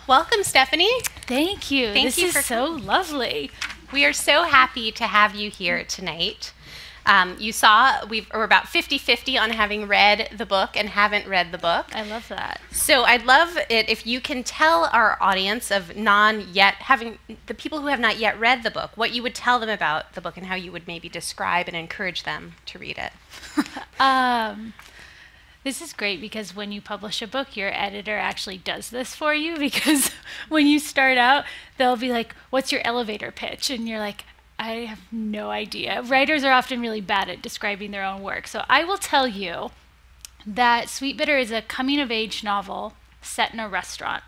Welcome, Stephanie. Thank you. Thank This you is for so lovely. We are so happy to have you here tonight. You saw we're about 50-50 on having read the book and haven't read the book. I love that. So I'd love it if you can tell our audience of the people who have not yet read the book, what you would tell them about the book and how you would maybe describe and encourage them to read it. This is great because when you publish a book, your editor actually does this for you, because when you start out, they'll be like, what's your elevator pitch? And you're like, I have no idea. Writers are often really bad at describing their own work. So I will tell you that Sweetbitter is a coming-of-age novel set in a restaurant.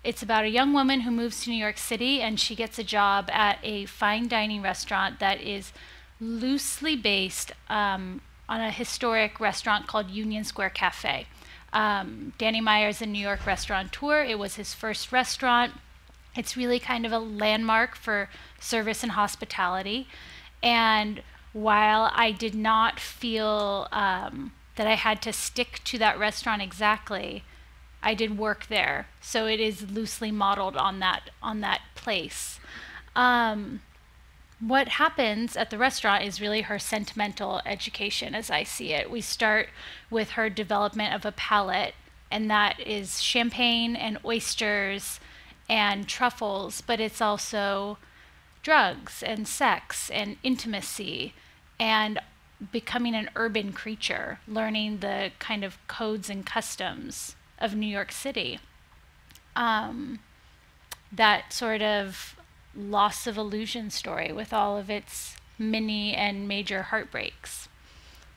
It's about a young woman who moves to New York City, and she gets a job at a fine dining restaurant that is loosely based on a historic restaurant called Union Square Cafe. Danny Meyer's a New York restaurateur. It was his first restaurant. It's really kind of a landmark for service and hospitality. And while I did not feel that I had to stick to that restaurant exactly, I did work there. So it is loosely modeled on that place. What happens at the restaurant is really her sentimental education, as I see it. We start with her development of a palate, and that is champagne and oysters and truffles, but it's also drugs and sex and intimacy and becoming an urban creature, learning the kind of codes and customs of New York City. That sort of loss of illusion story with all of its mini and major heartbreaks.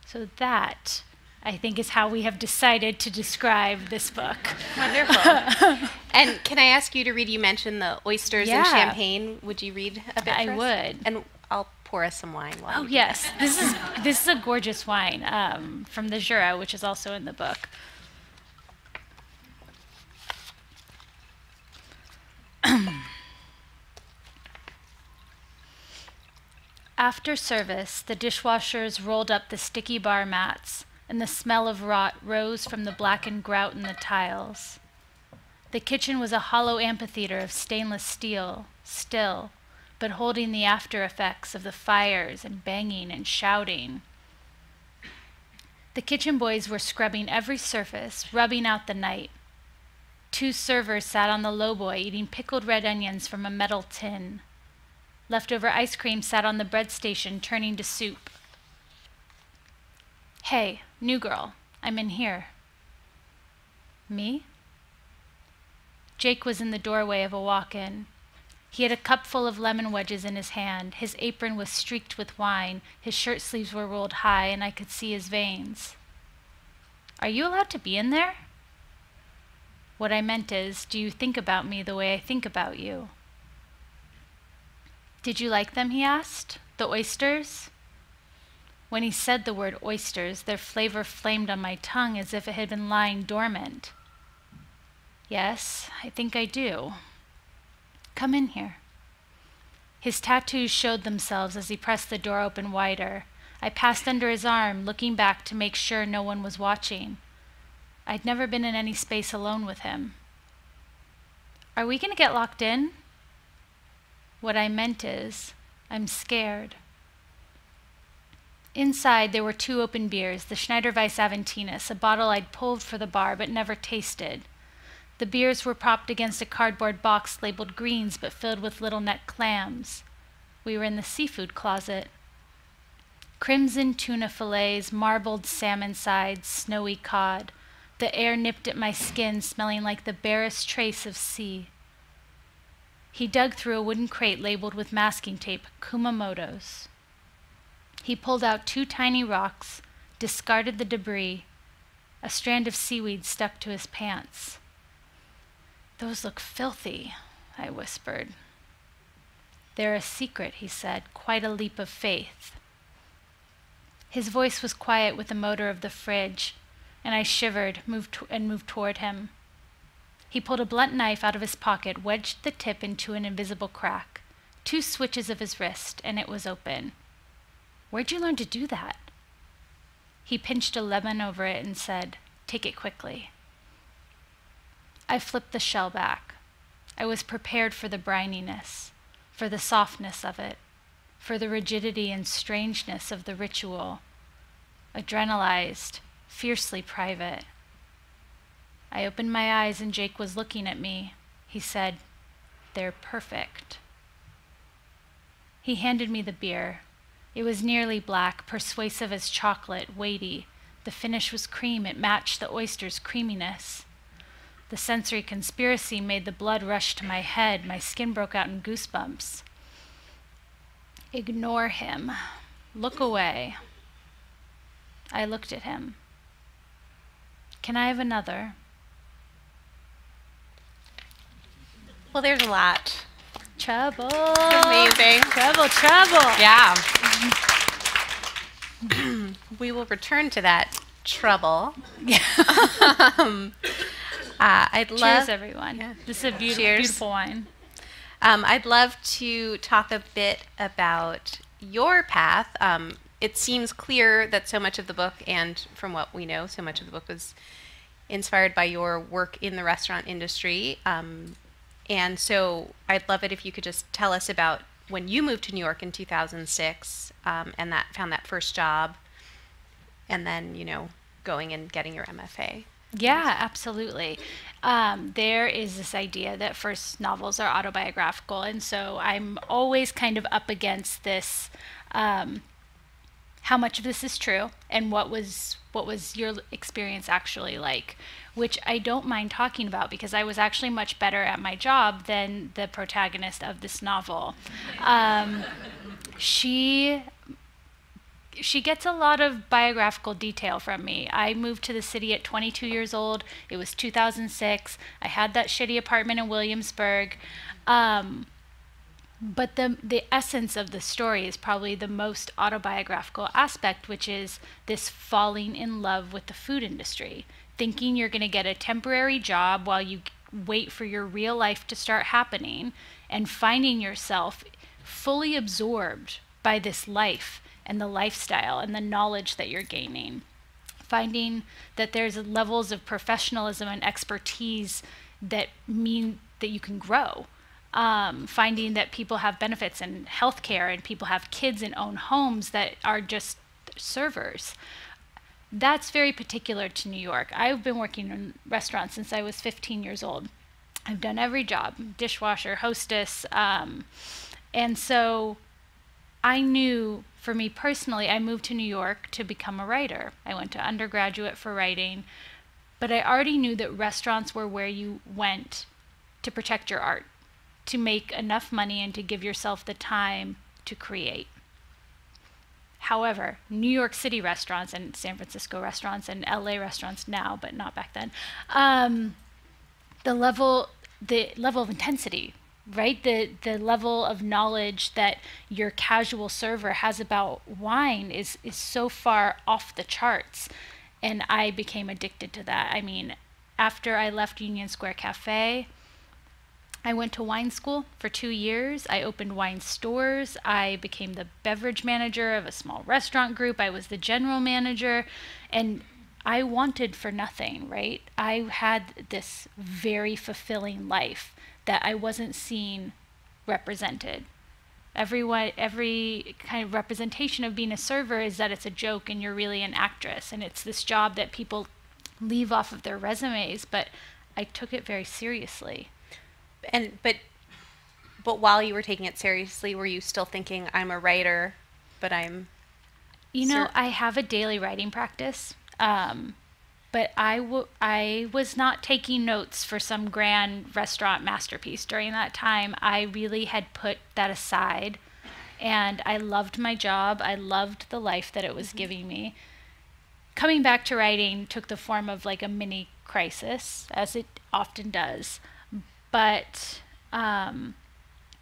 So that, I think, is how we have decided to describe this book. Wonderful. And can I ask you to read, you mentioned the oysters and champagne. Would you read a bit for us? I would. And I'll pour us some wine. Oh, yes. This is a gorgeous wine from the Jura, which is also in the book. After service, the dishwashers rolled up the sticky bar mats, and the smell of rot rose from the blackened grout in the tiles. The kitchen was a hollow amphitheater of stainless steel, still, but holding the after effects of the fires and banging and shouting. The kitchen boys were scrubbing every surface, rubbing out the night. 2 servers sat on the lowboy eating pickled red onions from a metal tin. Leftover ice cream sat on the bread station, turning to soup. Hey, new girl, I'm in here. Me? Jake was in the doorway of a walk-in. He had a cup full of lemon wedges in his hand. His apron was streaked with wine. His shirt sleeves were rolled high, and I could see his veins. Are you allowed to be in there? What I meant is, do you think about me the way I think about you? Did you like them, he asked. The oysters? When he said the word oysters, their flavor flamed on my tongue as if it had been lying dormant. Yes, I think I do. Come in here. His tattoos showed themselves as he pressed the door open wider. I passed under his arm, looking back to make sure no one was watching. I'd never been in any space alone with him. Are we going to get locked in? What I meant is, I'm scared. Inside, there were 2 open beers, the Schneider Weiss Aventinus, a bottle I'd pulled for the bar but never tasted. The beers were propped against a cardboard box labeled greens but filled with little net clams. We were in the seafood closet. Crimson tuna fillets, marbled salmon sides, snowy cod. The air nipped at my skin, smelling like the barest trace of sea. He dug through a wooden crate labeled with masking tape, Kumamoto's. He pulled out 2 tiny rocks, discarded the debris. A strand of seaweed stuck to his pants. Those look filthy, I whispered. They're a secret, he said, quite a leap of faith. His voice was quiet with the motor of the fridge, and I shivered, moved toward him. He pulled a blunt knife out of his pocket, wedged the tip into an invisible crack. 2 switches of his wrist, and it was open. Where'd you learn to do that? He pinched a lemon over it and said, Take it quickly. I flipped the shell back. I was prepared for the brininess, for the softness of it, for the rigidity and strangeness of the ritual. Adrenalized, fiercely private. I opened my eyes and Jake was looking at me. He said, "They're perfect." He handed me the beer. It was nearly black, persuasive as chocolate, weighty. The finish was cream. It matched the oyster's creaminess. The sensory conspiracy made the blood rush to my head. My skin broke out in goosebumps. Ignore him. Look away. I looked at him. Can I have another? Well, there's a lot. Trouble. Amazing. Trouble, trouble. Yeah. We will return to that trouble. Yeah. I'd love. Cheers, everyone. Yeah. This is a Cheers. beautiful wine. I'd love to talk a bit about your path. It seems clear that so much of the book, and from what we know, so much of the book was inspired by your work in the restaurant industry. And so I'd love it if you could just tell us about when you moved to New York in 2006 and found that first job, and then, going and getting your MFA. Yeah, absolutely. There is this idea that first novels are autobiographical, and so I'm always kind of up against this, how much of this is true, and what was your experience actually like, which I don't mind talking about because I was actually much better at my job than the protagonist of this novel. She gets a lot of biographical detail from me. I moved to the city at 22 years old. It was 2006. I had that shitty apartment in Williamsburg. But the essence of the story is probably the most autobiographical aspect, which is this falling in love with the food industry, thinking you're going to get a temporary job while you wait for your real life to start happening, and finding yourself fully absorbed by this life and the lifestyle and the knowledge that you're gaining. Finding that there's levels of professionalism and expertise that mean that you can grow. Finding that people have benefits in healthcare and people have kids and own homes that are just servers. That's very particular to New York. I've been working in restaurants since I was 15 years old. I've done every job, dishwasher, hostess, and so I knew, for me personally, I moved to New York to become a writer. I went to undergraduate for writing, but I already knew that restaurants were where you went to protect your art, to make enough money and to give yourself the time to create. However, New York City restaurants and San Francisco restaurants and LA restaurants now, but not back then, the level of intensity, right? The level of knowledge that your casual server has about wine is so far off the charts. And I became addicted to that. I mean, after I left Union Square Cafe, I went to wine school for 2 years. I opened wine stores. I became the beverage manager of a small restaurant group. I was the general manager, and I wanted for nothing, right? I had this very fulfilling life that I wasn't seeing represented. Every kind of representation of being a server is that it's a joke and you're really an actress, and it's this job that people leave off of their resumes, but I took it very seriously. But while you were taking it seriously, were you still thinking, I'm a writer, but I'm... I have a daily writing practice, but I was not taking notes for some grand restaurant masterpiece during that time. I really had put that aside, and I loved my job. I loved the life that it was giving me. Coming back to writing took the form of like a mini crisis, as it often does. But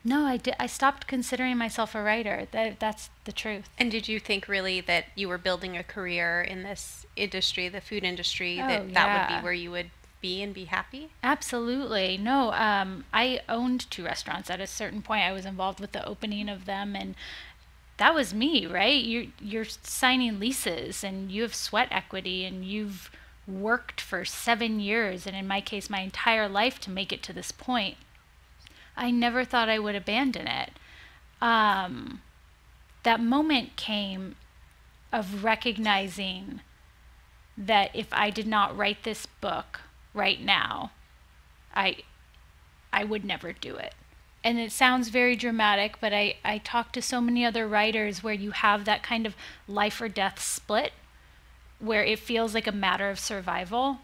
no, I stopped considering myself a writer. That's the truth. And did you think really that you were building a career in this industry, the food industry, that would be where you would be and be happy? Absolutely. No, I owned 2 restaurants. At a certain point, I was involved with the opening of them, and that was me, right? You're signing leases, and you have sweat equity, and you've worked for 7 years, and in my case, my entire life to make it to this point. I never thought I would abandon it. That moment came of recognizing that if I did not write this book right now, I would never do it. And it sounds very dramatic, but I talk to so many other writers where you have that kind of life or death split where it feels like a matter of survival.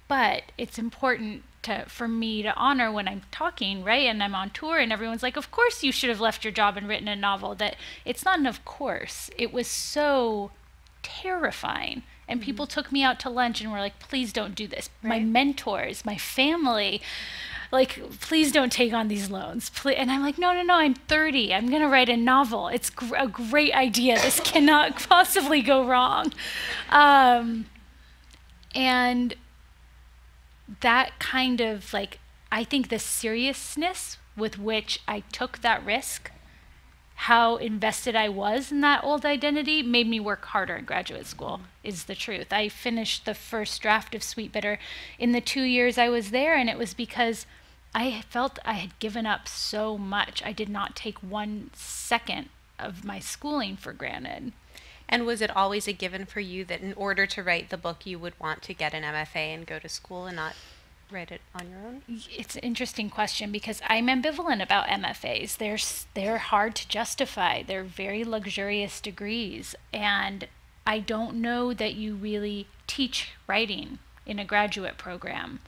But it's important for me to honor when I'm talking, right? And I'm on tour and everyone's like, of course you should have left your job and written a novel. That it's not an of course. It was so terrifying. And people took me out to lunch and were like, please don't do this. Right. My mentors, my family, like, please don't take on these loans. Please. And I'm like, no, I'm 30. I'm going to write a novel. It's a great idea. This cannot possibly go wrong. And that kind of, like, I think the seriousness with which I took that risk, how invested I was in that old identity, made me work harder in graduate school, is the truth. I finished the first draft of Sweetbitter in the 2 years I was there, and it was because I felt I had given up so much. I did not take 1 second of my schooling for granted. And was it always a given for you that in order to write the book, you would want to get an MFA and go to school and not write it on your own? It's an interesting question because I'm ambivalent about MFAs. They're hard to justify. They're very luxurious degrees. And I don't know that you really teach writing in a graduate program.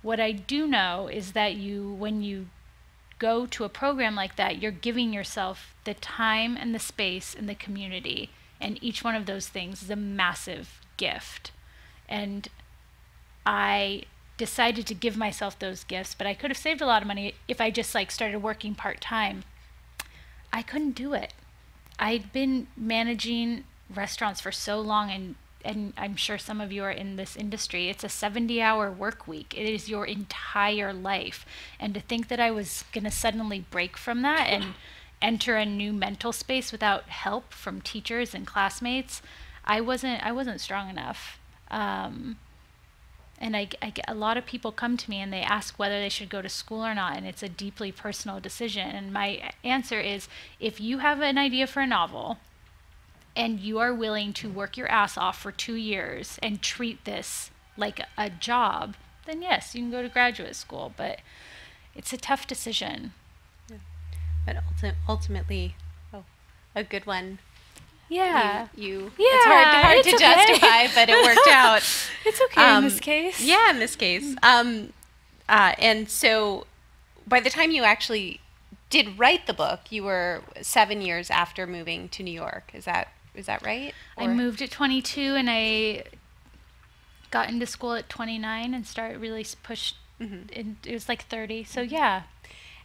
What I do know is that when you go to a program like that, you're giving yourself the time and the space and the community. And each one of those things is a massive gift. And I decided to give myself those gifts, but I could have saved a lot of money if I just started working part-time. I couldn't do it. I'd been managing restaurants for so long, and I'm sure some of you are in this industry. It's a 70-hour work week. It is your entire life. And to think that I was going to suddenly break from that and enter a new mental space without help from teachers and classmates, I wasn't strong enough. And I get a lot of people come to me and they ask whether they should go to school or not, and it's a deeply personal decision. And my answer is, if you have an idea for a novel and you are willing to work your ass off for 2 years and treat this like a job, then yes, you can go to graduate school. But it's a tough decision. Yeah. But ultimately, a good one. Yeah. It's hard to justify, but it worked out. It's okay in this case. Yeah, in this case. And so by the time you actually did write the book, you were 7 years after moving to New York. Is that right? I moved at 22 and I got into school at 29 and started really pushed. It was 30. So yeah.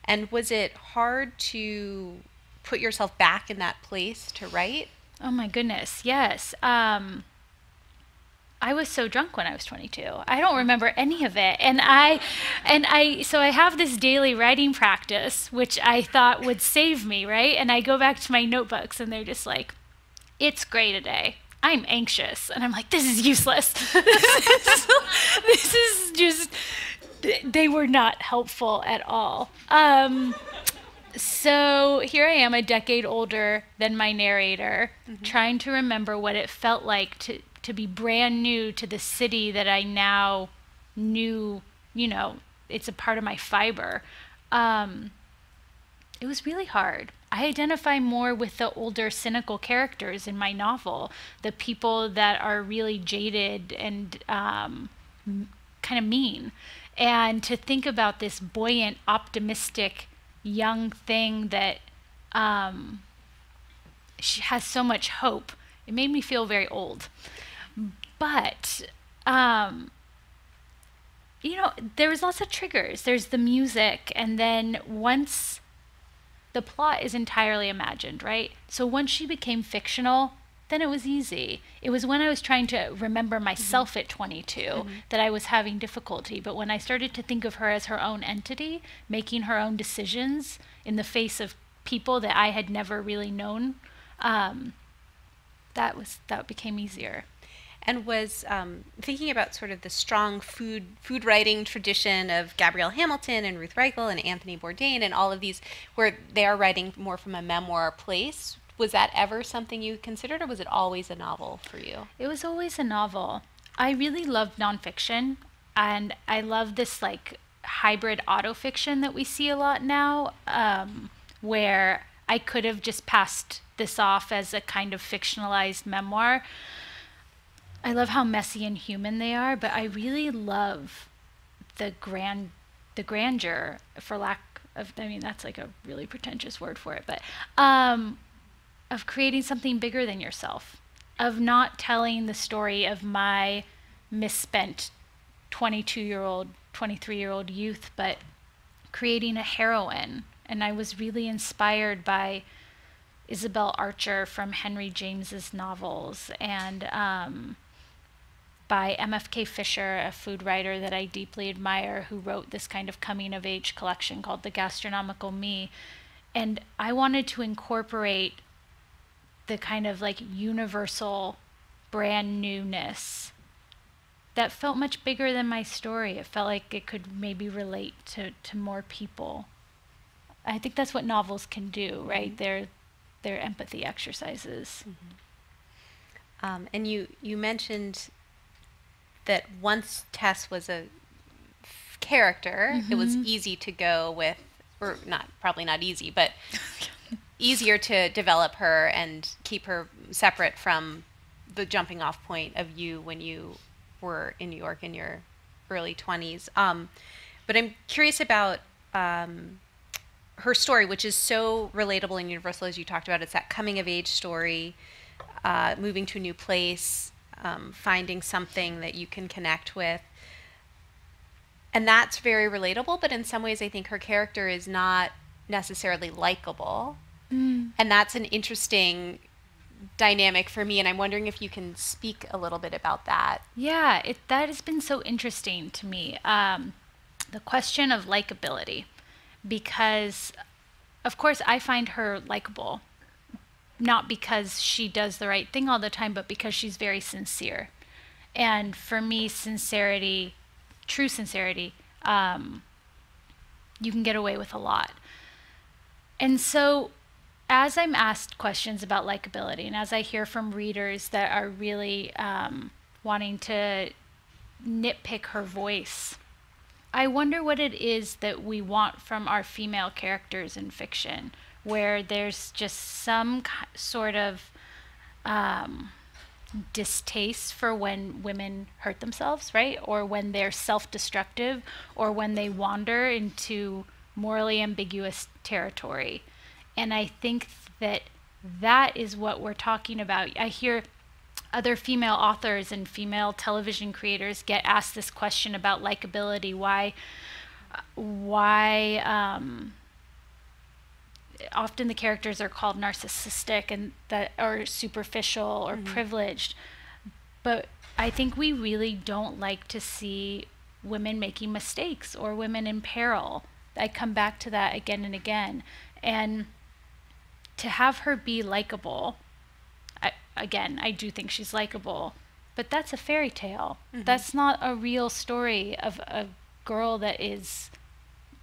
And was it hard to put yourself back in that place to write? Oh my goodness, yes. I was so drunk when I was 22. I don't remember any of it. So I have this daily writing practice, which I thought would save me, right? And I go back to my notebooks and they're just like, it's gray today. I'm anxious. And I'm like, this is useless. This is just, they were not helpful at all. So here I am, a decade older than my narrator, trying to remember what it felt like to be brand new to the city that I now knew, it's a part of my fiber. It was really hard. I identify more with the older, cynical characters in my novel, the people that are really jaded and kind of mean. And to think about this buoyant, optimistic young thing that she has so much hope. It made me feel very old. But, there was lots of triggers. There's the music, and then once the plot is entirely imagined, right? So once she became fictional, then it was easy. It was when I was trying to remember myself at 22 that I was having difficulty. But when I started to think of her as her own entity, making her own decisions in the face of people that I had never really known, that became easier. and was thinking about sort of the strong food writing tradition of Gabrielle Hamilton and Ruth Reichl and Anthony Bourdain and all of these, where they are writing more from a memoir place. Was that ever something you considered, or was it always a novel for you? It was always a novel. I really loved nonfiction, and I love this like hybrid autofiction that we see a lot now, where I could have just passed this off as a kind of fictionalized memoir. I love how messy and human they are, but I really love the grandeur, for lack of, I mean, that's like a really pretentious word for it, but of creating something bigger than yourself, of not telling the story of my misspent 22-year-old, 23-year-old youth, but creating a heroine. And I was really inspired by Isabel Archer from Henry James's novels, and by MFK Fisher, a food writer that I deeply admire, who wrote this kind of coming-of-age collection called The Gastronomical Me. And I wanted to incorporate the kind of like universal brand newness that felt much bigger than my story. It felt like it could maybe relate to more people. I think that's what novels can do, right? They're empathy exercises. And you mentioned that once Tess was a character, it was easy to go with, or not, probably not easy, but easier to develop her and keep her separate from the jumping off point of you when you were in New York in your early 20s. But I'm curious about her story, which is so relatable and universal, as you talked about. It's that coming of age story, moving to a new place, finding something that you can connect with. And that's very relatable, but in some ways I think her character is not necessarily likable. And that's an interesting dynamic for me, and I'm wondering if you can speak a little bit about that. Yeah, that has been so interesting to me, the question of likability, because of course I find her likable, not because she does the right thing all the time, but because she's very sincere. And for me, sincerity, true sincerity, you can get away with a lot. And so as I'm asked questions about likability, and as I hear from readers that are really wanting to nitpick her voice, I wonder what it is that we want from our female characters in fiction, where there's just some sort of distaste for when women hurt themselves, right? Or when they're self-destructive, or when they wander into morally ambiguous territory. And I think that that is what we're talking about. I hear other female authors and female television creators get asked this question about likability. Why often the characters are called narcissistic and that are superficial or privileged. But I think we really don't like to see women making mistakes or women in peril. I come back to that again and again. And to have her be likable, I do think she's likable, but that's a fairy tale. That's not a real story of a girl that is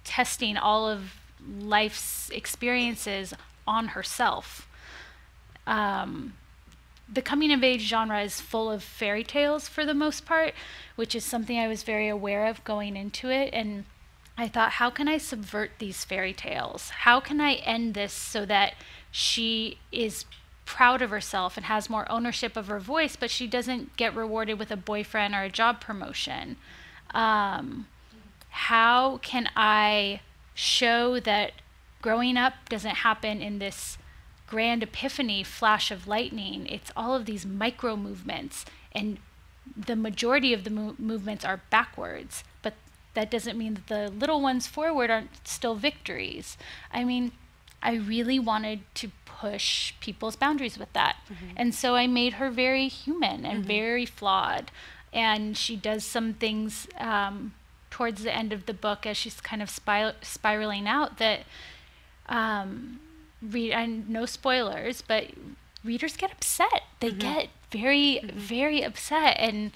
testing all of life's experiences on herself. The coming of age genre is full of fairy tales for the most part, which is something I was very aware of going into it. And I thought, how can I subvert these fairy tales? How can I end this so that she is proud of herself and has more ownership of her voice, but she doesn't get rewarded with a boyfriend or a job promotion? How can I show that growing up doesn't happen in this grand epiphany flash of lightning? It's all of these micro movements, and the majority of the movements are backwards, but that doesn't mean that the little ones forward aren't still victories. I mean, I really wanted to push people's boundaries with that. And so I made her very human and very flawed. And she does some things towards the end of the book as she's kind of spiraling out that, and no spoilers, but readers get upset. They get very, very upset. And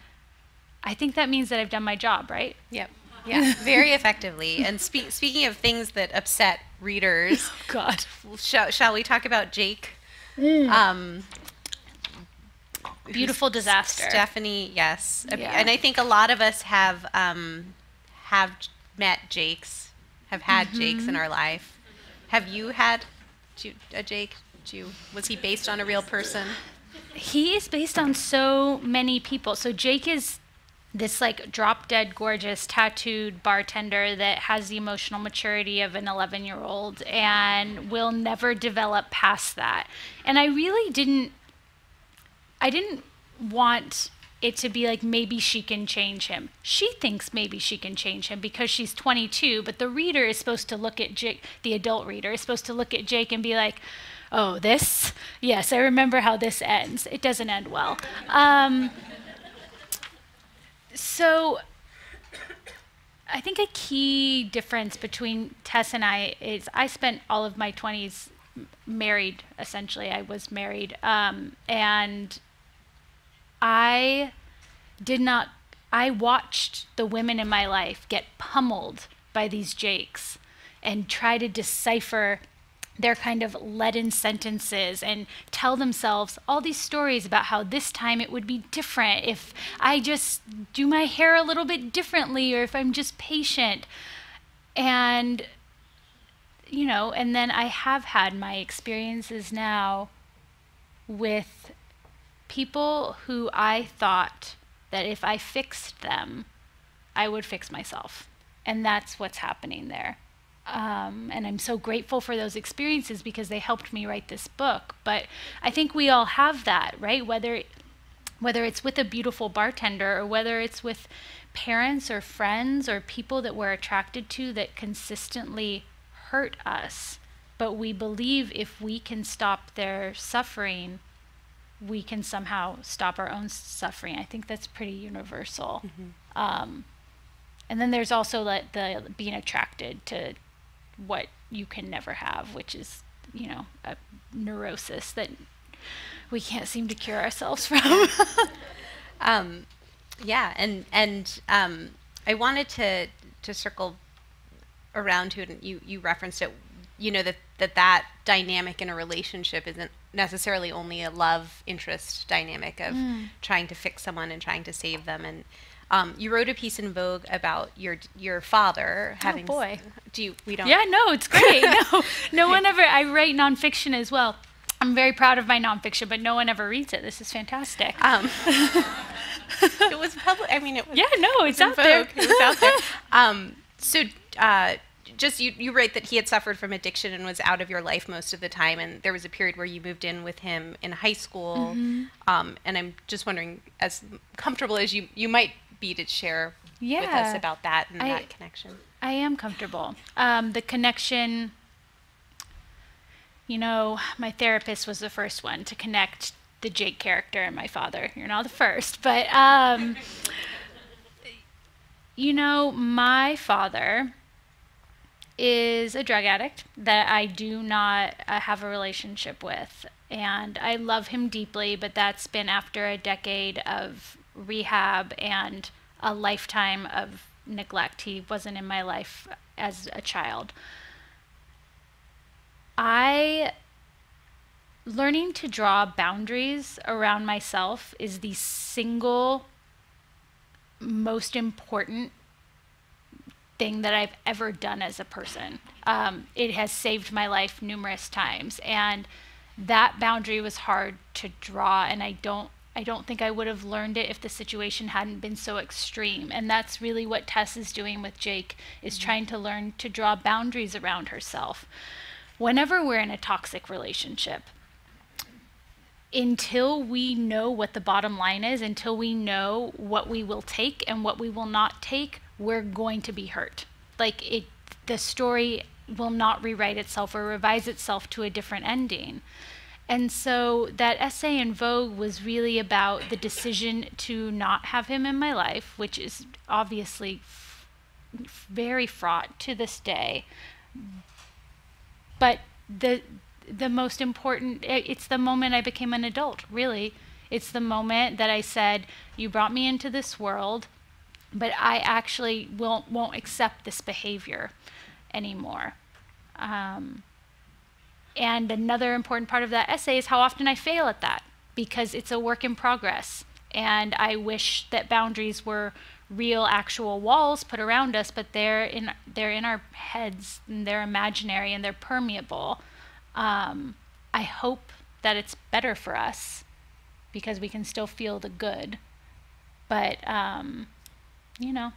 I think that means that I've done my job, right? Yep. Yeah, very effectively. And speaking of things that upset readers, Oh, God. Shall we talk about Jake? Beautiful disaster. Stephanie, yes. Yeah. And I think a lot of us have met Jakes, have had Jakes in our life. Have you had a Jake? Was he based on a real person? He is based on so many people. So Jake is this like drop dead gorgeous tattooed bartender that has the emotional maturity of an 11-year-old and will never develop past that. And I really didn't want it to be like maybe she can change him. She thinks maybe she can change him because she's 22, but the reader is supposed to look at Jake, the adult reader is supposed to look at Jake and be like, oh, this? Yes, I remember how this ends. It doesn't end well. So I think a key difference between Tess and I is I spent all of my 20s married, essentially. I was married. And I watched the women in my life get pummeled by these Jakes and try to decipher their kind of leaden sentences and tell themselves all these stories about how this time it would be different if I just do my hair a little bit differently or if I'm just patient. And, you know, and then I have had my experiences now with people who I thought that if I fixed them, I would fix myself. And that's what's happening there. And I'm so grateful for those experiences because they helped me write this book. But I think we all have that, right? Whether it's with a beautiful bartender or whether it's with parents or friends or people that we're attracted to that consistently hurt us. But we believe if we can stop their suffering, we can somehow stop our own suffering. I think that's pretty universal. And then there's also the being attracted to what you can never have, which is, you know, a neurosis that we can't seem to cure ourselves from. Yeah, and I wanted to circle around to it, and you referenced it, you know, that dynamic in a relationship isn't necessarily only a love interest dynamic of trying to fix someone and trying to save them. And you wrote a piece in Vogue about your father having. Oh boy! We don't. Yeah, no, it's great. No one ever. I write nonfiction as well. I'm very proud of my nonfiction, but no one ever reads it. This is fantastic. It was public. I mean, it was. Yeah, no, it's out there. It was out there. So, just you write that he had suffered from addiction and was out of your life most of the time, and there was a period where you moved in with him in high school. And I'm just wondering, as comfortable as you might be to share with us about that and that connection. I am comfortable. The connection, you know, my therapist was the first one to connect the Jake character and my father. You're not the first, but, you know, my father is a drug addict that I do not have a relationship with. And I love him deeply, but that's been after a decade of rehab and a lifetime of neglect. He wasn't in my life as a child. Learning to draw boundaries around myself is the single most important thing that I've ever done as a person. It has saved my life numerous times, and that boundary was hard to draw, and I don't think I would have learned it if the situation hadn't been so extreme. And that's really what Tess is doing with Jake, is trying to learn to draw boundaries around herself. Whenever we're in a toxic relationship, until we know what the bottom line is, until we know what we will take and what we will not take, we're going to be hurt. The story will not rewrite itself or revise itself to a different ending. And so that essay in Vogue was really about the decision to not have him in my life, which is obviously very fraught to this day. But the most important, it's the moment I became an adult, really. It's the moment that I said, you brought me into this world, but I actually won't accept this behavior anymore. And another important part of that essay is how often I fail at that, because it's a work in progress. And I wish that boundaries were real, actual walls put around us, but they're in our heads, and they're imaginary, and they're permeable. I hope that it's better for us because we can still feel the good. But you know,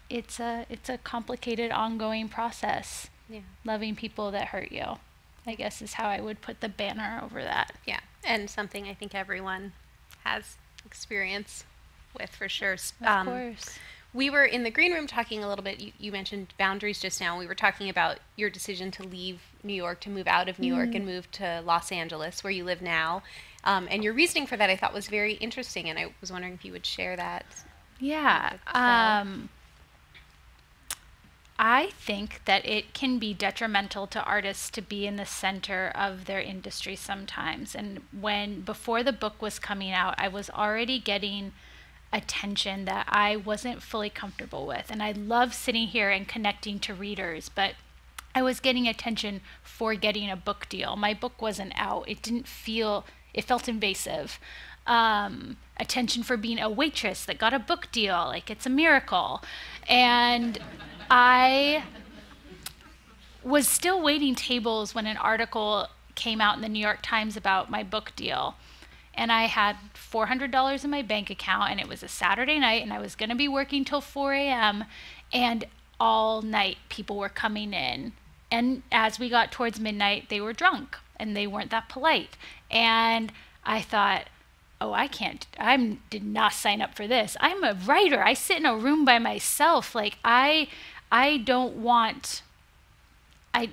it's a complicated, ongoing process. Yeah. Loving people that hurt you, I guess, is how I would put the banner over that. Yeah, and something I think everyone has experience with, for sure. Of course. We were in the green room talking a little bit. You mentioned boundaries just now. We were talking about your decision to leave New York, to move out of New York and move to Los Angeles, where you live now. And your reasoning for that, I thought, was very interesting, and I was wondering if you would share that. Yeah. I think that it can be detrimental to artists to be in the center of their industry sometimes. And before the book was coming out, I was already getting attention that I wasn't fully comfortable with. And I love sitting here and connecting to readers, but I was getting attention for getting a book deal. My book wasn't out. It felt invasive. Attention for being a waitress that got a book deal, like it's a miracle. And I was still waiting tables when an article came out in the New York Times about my book deal. And I had $400 in my bank account, and it was a Saturday night, and I was going to be working till 4 a.m. And all night people were coming in. And as we got towards midnight, they were drunk, and they weren't that polite. And I thought, oh, I did not sign up for this. I'm a writer. I sit in a room by myself. Like,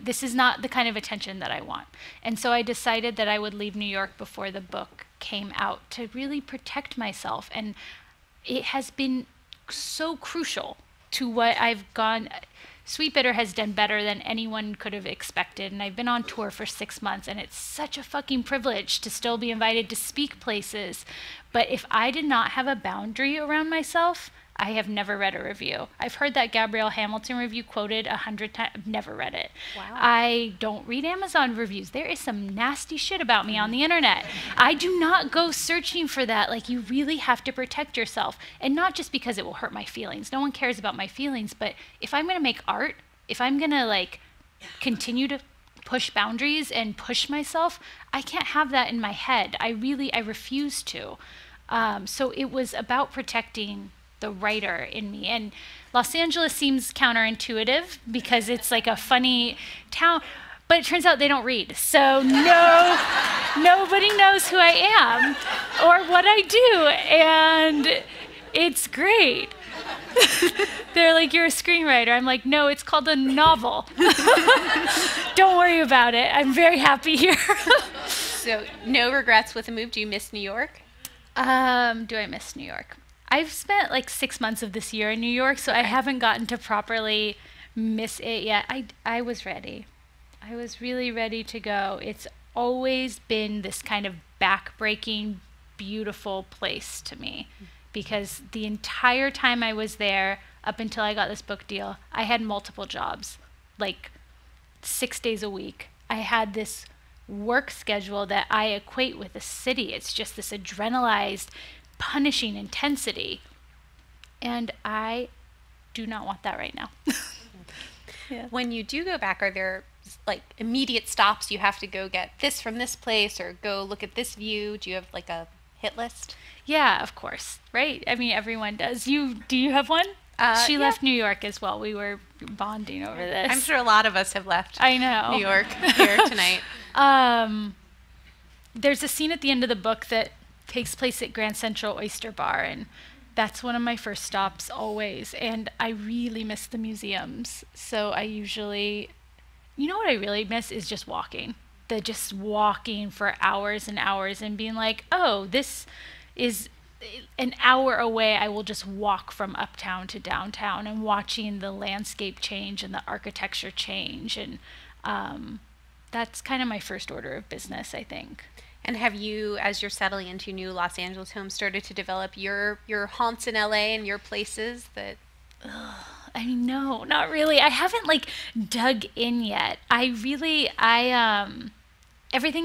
this is not the kind of attention that I want. And so I decided that I would leave New York before the book came out to really protect myself. And it has been so crucial to what I've gone. Sweetbitter has done better than anyone could have expected, and I've been on tour for 6 months, and it's such a fucking privilege to still be invited to speak places. But if I did not have a boundary around myself, I have never read a review. I've heard that Gabrielle Hamilton review quoted 100 times. I've never read it. Wow. I don't read Amazon reviews. There is some nasty shit about me on the internet. I do not go searching for that. Like, you really have to protect yourself. And not just because it will hurt my feelings. No one cares about my feelings. But if I'm going to make art, if I'm going to, like, continue to push boundaries and push myself, I can't have that in my head. I refuse to. So it was about protecting the writer in me. And Los Angeles seems counterintuitive because it's like a funny town, but it turns out they don't read. So nobody knows who I am or what I do, and it's great. They're like, you're a screenwriter. I'm like, no, it's called a novel. Don't worry about it. I'm very happy here. So no regrets with the move. Do you miss New York? Do I miss New York? I've spent like 6 months of this year in New York, so I haven't gotten to properly miss it yet. I was ready. I was really ready to go. It's always been this kind of backbreaking, beautiful place to me, because the entire time I was there, up until I got this book deal, I had multiple jobs, like 6 days a week. I had this work schedule that I equate with a city. It's just this adrenalized, punishing intensity, and I do not want that right now. Yeah. When you do go back, are there like immediate stops? You have to go get this from this place or go look at this view? Do you have like a hit list? Yeah, of course, right? I mean, everyone does. Do you have one? She left New York as well. We were bonding over this. I'm sure a lot of us have left I know. New York here tonight. There's a scene at the end of the book that takes place at Grand Central Oyster Bar, and that's one of my first stops always. And I really miss the museums. So I usually, what I really miss is just walking. Just walking for hours and hours and being like, oh, this is an hour away. I will just walk from uptown to downtown and watching the landscape change and the architecture change. And that's kind of my first order of business, I think. And have you, as you're settling into your new Los Angeles home, started to develop your haunts in LA and your places that? I mean, no, not really. I haven't like dug in yet. Everything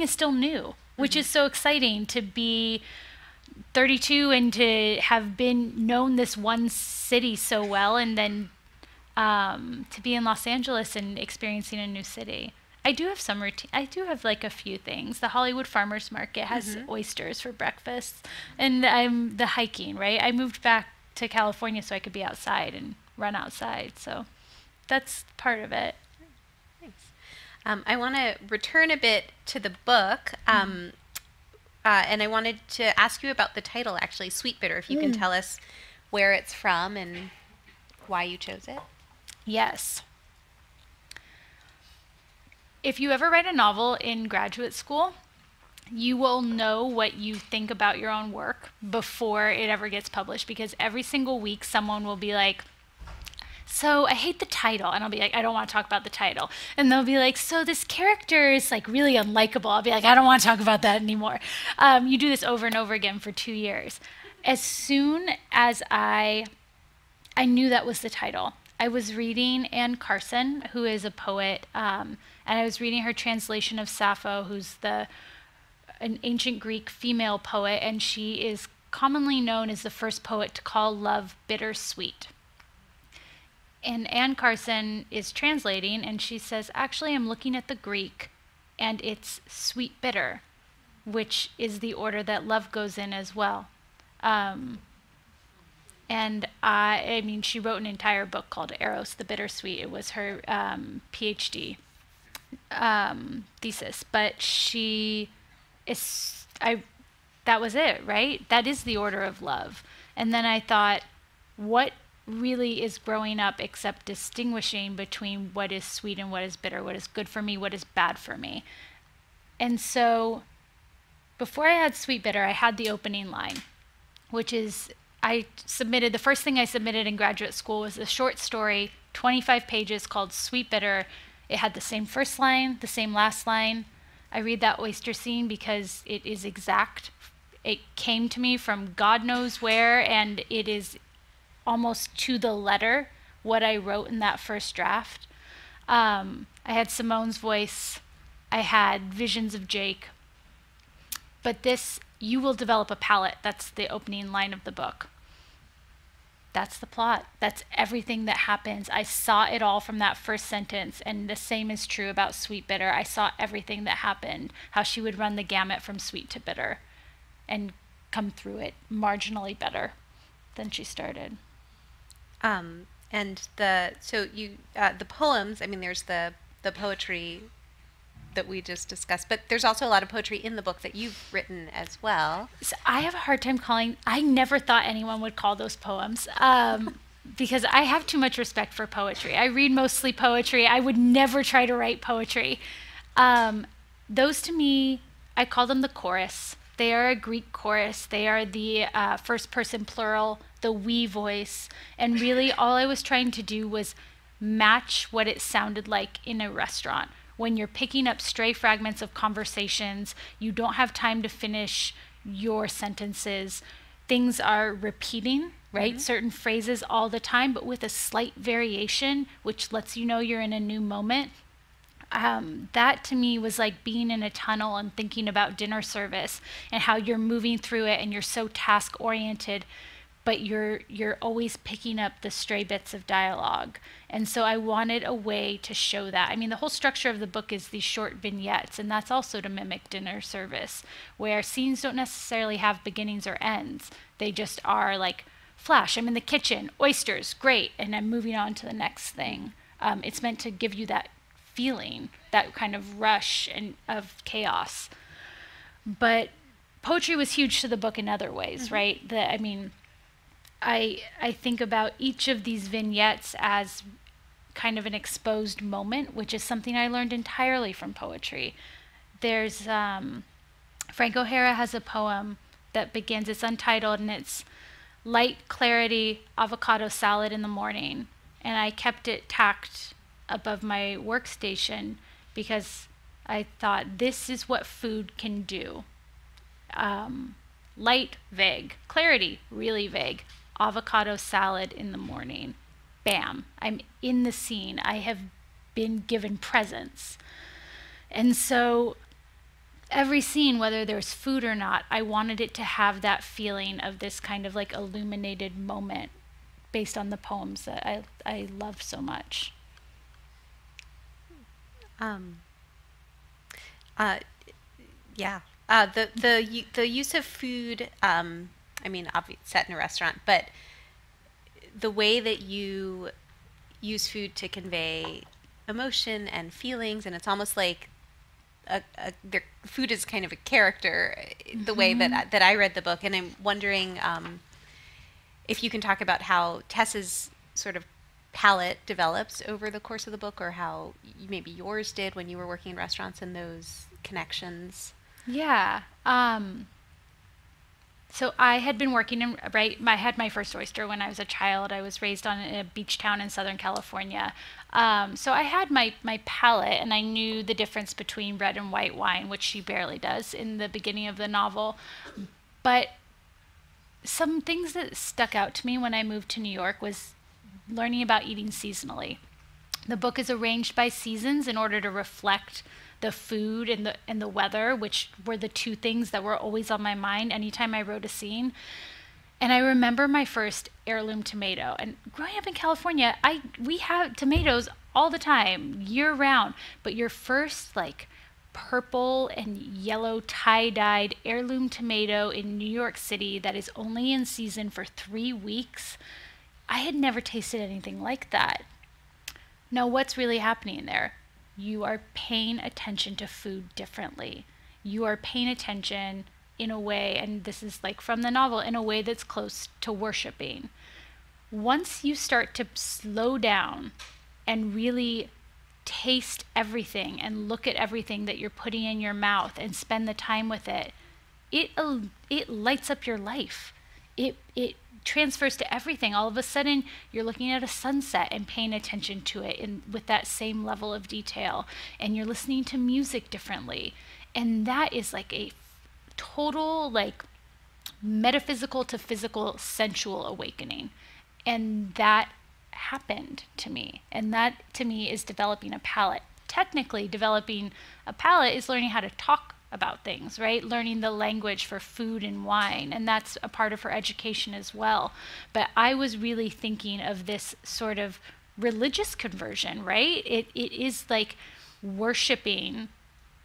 is still new, which is so exciting to be 32 and to have been known this one city so well, and then to be in Los Angeles and experiencing a new city. I do have some routine. I do have like a few things. The Hollywood Farmers Market has oysters for breakfast, and I'm the hiking, right? I moved back to California so I could be outside and run outside. So that's part of it. Thanks. I want to return a bit to the book, and I wanted to ask you about the title, actually, Sweetbitter, if you can tell us where it's from and why you chose it. Yes. If you ever write a novel in graduate school, you will know what you think about your own work before it ever gets published, because every single week someone will be like, so I hate the title. And I'll be like, I don't want to talk about the title. And they'll be like, so this character is like really unlikable. I'll be like, I don't want to talk about that anymore. You do this over and over again for 2 years. As soon as I knew that was the title, I was reading Anne Carson, who is a poet, and I was reading her translation of Sappho, who's an ancient Greek female poet, and she is commonly known as the first poet to call love bittersweet. And Anne Carson is translating, and she says, actually, I'm looking at the Greek, and it's sweet bitter, which is the order that love goes in as well. And I mean, she wrote an entire book called Eros, the Bittersweet. It was her PhD thesis. But that was it, right? That is the order of love. And then I thought, what really is growing up except distinguishing between what is sweet and what is bitter, what is good for me, what is bad for me? And so before I had Sweetbitter, I had the opening line, which is, the first thing I submitted in graduate school was a short story, 25 pages, called Sweetbitter. It had the same first line, the same last line. I read that oyster scene because it is exact. It came to me from God knows where, and it is almost to the letter what I wrote in that first draft. I had Simone's voice. I had visions of Jake. But this, you will develop a palette. That's the opening line of the book. That's the plot. That's everything that happens. I saw it all from that first sentence, and the same is true about Sweetbitter. I saw everything that happened, how she would run the gamut from sweet to bitter and come through it marginally better than she started. And the poems, I mean, there's the poetry that we just discussed, but there's also a lot of poetry in the book that you've written as well. So I have a hard time I never thought anyone would call those poems, because I have too much respect for poetry. I read mostly poetry. I would never try to write poetry. Those to me, I call them the chorus. They are a Greek chorus. They are the first person plural, the we voice. And really all I was trying to do was match what it sounded like in a restaurant. When you're picking up stray fragments of conversations, you don't have time to finish your sentences. Things are repeating, right? Mm-hmm. Certain phrases all the time, but with a slight variation, which lets you know you're in a new moment. That to me was like being in a tunnel and thinking about dinner service and how you're moving through it and you're so task oriented, but you're always picking up the stray bits of dialogue. And so I wanted a way to show that. I mean, the whole structure of the book is these short vignettes, and that's also to mimic dinner service, where scenes don't necessarily have beginnings or ends. They just are like, flash, I'm in the kitchen, oysters, great, and I'm moving on to the next thing. It's meant to give you that feeling, that kind of rush and of chaos. But poetry was huge to the book in other ways, mm-hmm. right? I think about each of these vignettes as kind of an exposed moment, which is something I learned entirely from poetry. There's Frank O'Hara has a poem that begins, it's untitled, and it's light clarity avocado salad in the morning. And I kept it tacked above my workstation because I thought this is what food can do. Light, vague. Clarity, really vague. Avocado salad in the morning. Bam, I'm in the scene. I have been given presents. And so every scene, whether there's food or not, I wanted it to have that feeling of this kind of like illuminated moment based on the poems that I love so much. Yeah. The use of food, I mean, obviously set in a restaurant, but the way that you use food to convey emotion and feelings, and it's almost like food is kind of a character, the way that I read the book, and I'm wondering if you can talk about how Tess's sort of palette develops over the course of the book, or how maybe yours did when you were working in restaurants, and those connections. Yeah. So I had been working I had my first oyster when I was a child. I was raised on a beach town in Southern California. So I had my palate, and I knew the difference between red and white wine, which she barely does in the beginning of the novel. But some things that stuck out to me when I moved to New York was learning about eating seasonally. The book is arranged by seasons in order to reflect the food and the weather, which were the two things that were always on my mind anytime I wrote a scene. And I remember my first heirloom tomato. And growing up in California, we have tomatoes all the time, year round. But your first like purple and yellow tie-dyed heirloom tomato in New York City that is only in season for 3 weeks, I had never tasted anything like that. Now, what's really happening there? You are paying attention to food differently. You are paying attention in a way, and this is like from the novel, in a way that's close to worshiping. Once you start to slow down and really taste everything and look at everything that you're putting in your mouth and spend the time with it, it lights up your life. It transfers to everything. All of a sudden, you're looking at a sunset and paying attention to it with that same level of detail, and you're listening to music differently. And that is like a total like metaphysical to physical sensual awakening. And that happened to me. And that to me is developing a palate. Technically, developing a palate is learning how to talk about things, right? Learning the language for food and wine. And that's a part of her education as well. But I was really thinking of this sort of religious conversion, right? It is like worshiping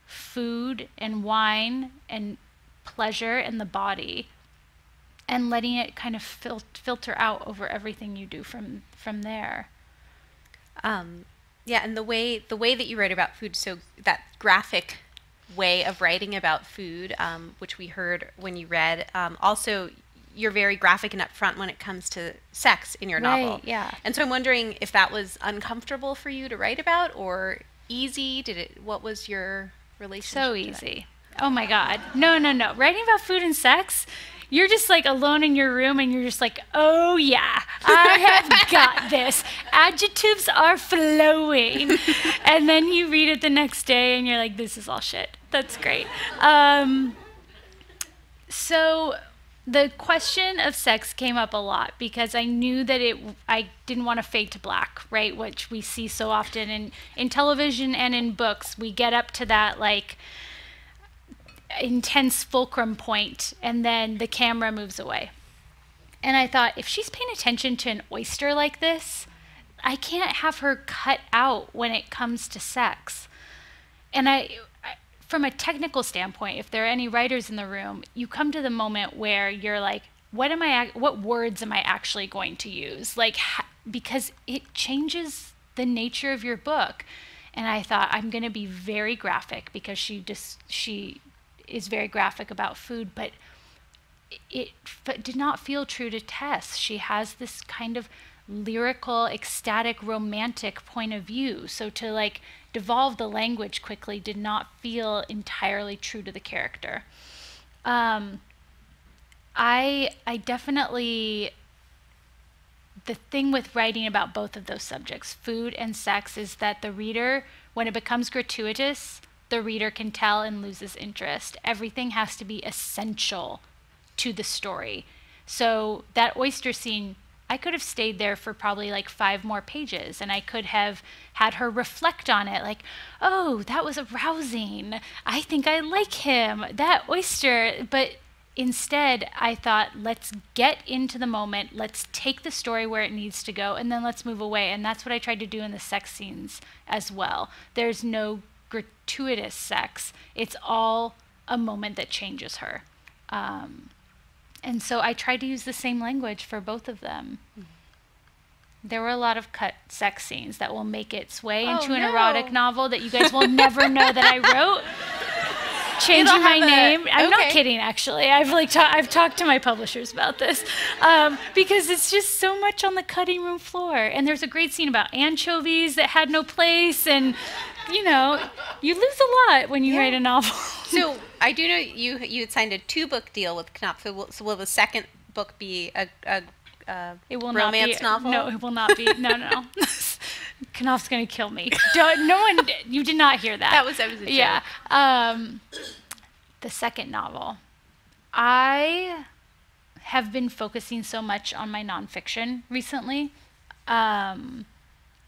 food and wine and pleasure and the body, and letting it kind of filter out over everything you do from there. Yeah, and the way that you write about food, so that graphic way of writing about food, which we heard when you read, also you're very graphic and upfront when it comes to sex in your novel. Right, yeah. And so I'm wondering if that was uncomfortable for you to write about, or easy. What was your relationship? So easy. Oh my God. No. Writing about food and sex, you're just like alone in your room and you're just like, oh yeah, I have got this. Adjectives are flowing. And then you read it the next day and you're like, this is all shit. That's great. So the question of sex came up a lot because I knew that I didn't want to fade to black, right? Which we see so often in television and in books. We get up to that like intense fulcrum point and then the camera moves away. And I thought, if she's paying attention to an oyster like this, I can't have her cut out when it comes to sex. And I from a technical standpoint, if there are any writers in the room, you come to the moment where you're like, what words am I actually going to use? Like, because it changes the nature of your book. And I thought, I'm going to be very graphic because she is very graphic about food, but it did not feel true to Tess. She has this kind of lyrical, ecstatic, romantic point of view. So to like devolve the language quickly did not feel entirely true to the character. I definitely, the thing with writing about both of those subjects, food and sex, is that the reader, when it becomes gratuitous, the reader can tell and loses interest. Everything has to be essential to the story. So that oyster scene, I could have stayed there for probably like 5 more pages, and I could have had her reflect on it, like, oh, that was arousing. I think I like him, that oyster. But instead, I thought, let's get into the moment, let's take the story where it needs to go, and then let's move away. And that's what I tried to do in the sex scenes as well. There's no gratuitous sex. It's all a moment that changes her. And so I tried to use the same language for both of them. There were a lot of cut sex scenes that will make its way into an erotic novel that you guys will never know that I wrote. Changing my name. I'm not kidding, actually. I've talked to my publishers about this because it's just so much on the cutting room floor. And there's a great scene about anchovies that had no place, and you lose a lot when you write a novel. So I do know you had signed a 2-book deal with Knopf. So will the second book be a it will romance not be, novel? No, it will not be. No. Knopf's going to kill me. You did not hear that. That was a joke. Yeah. The second novel. I have been focusing so much on my nonfiction recently. I